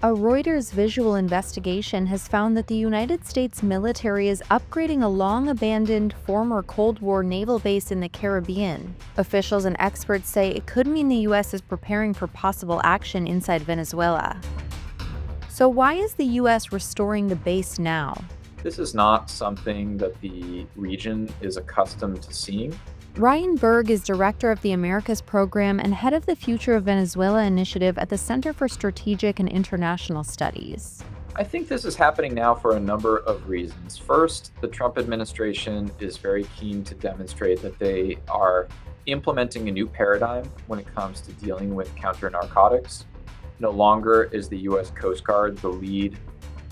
A Reuters visual investigation has found that the United States military is upgrading a long-abandoned former Cold War naval base in the Caribbean. Officials and experts say it could mean the U.S. is preparing for possible action inside Venezuela. So why is the U.S. restoring the base now? This is not something that the region is accustomed to seeing. Ryan Berg is director of the Americas program and head of the Future of Venezuela initiative at the Center for Strategic and International Studies. I think this is happening now for a number of reasons. First, the Trump administration is very keen to demonstrate that they are implementing a new paradigm when it comes to dealing with counter-narcotics. No longer is the U.S. Coast Guard the lead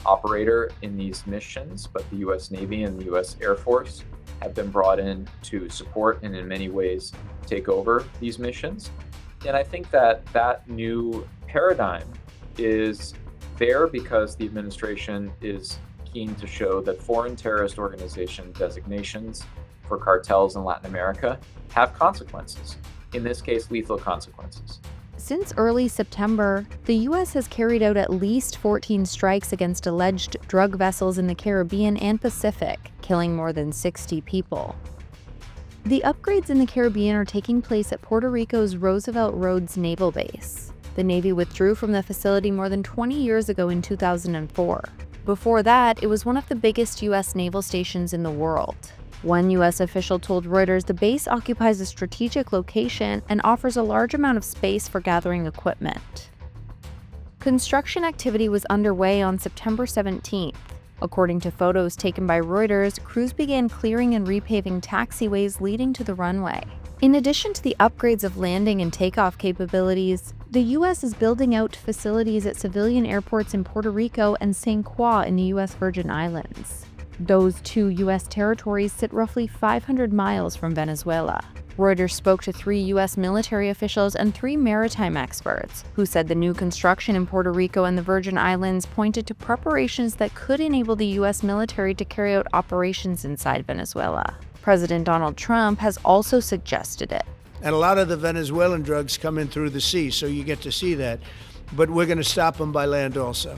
operator in these missions, but the U.S. Navy and the U.S. Air Force have been brought in to support and in many ways take over these missions. And I think that that new paradigm is there because the administration is keen to show that foreign terrorist organization designations for cartels in Latin America have consequences, in this case, lethal consequences. Since early September, the U.S. has carried out at least 14 strikes against alleged drug vessels in the Caribbean and Pacific, killing more than 60 people. The upgrades in the Caribbean are taking place at Puerto Rico's Roosevelt Roads Naval Base. The Navy withdrew from the facility more than 20 years ago in 2004. Before that, it was one of the biggest U.S. naval stations in the world. One U.S. official told Reuters the base occupies a strategic location and offers a large amount of space for gathering equipment. Construction activity was underway on September 17th. According to photos taken by Reuters, crews began clearing and repaving taxiways leading to the runway. In addition to the upgrades of landing and takeoff capabilities, the U.S. is building out facilities at civilian airports in Puerto Rico and St. Croix in the U.S. Virgin Islands. Those two U.S. territories sit roughly 500 miles from Venezuela. Reuters spoke to 3 U.S. military officials and 3 maritime experts, who said the new construction in Puerto Rico and the Virgin Islands pointed to preparations that could enable the U.S. military to carry out operations inside Venezuela. President Donald Trump has also suggested it. And a lot of the Venezuelan drugs come in through the sea, so you get to see that. But we're going to stop them by land also.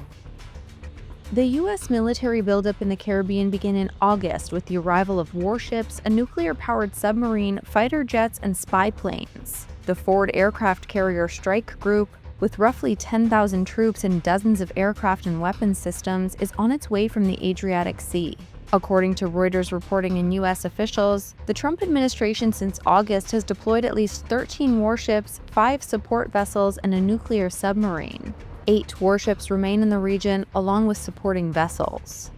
The U.S. military buildup in the Caribbean began in August with the arrival of warships, a nuclear-powered submarine, fighter jets, and spy planes. The Ford aircraft carrier strike group, with roughly 10,000 troops and dozens of aircraft and weapons systems, is on its way from the Adriatic Sea. According to Reuters reporting and U.S. officials, the Trump administration since August has deployed at least 13 warships, 5 support vessels, and a nuclear submarine. 8 warships remain in the region, along with supporting vessels.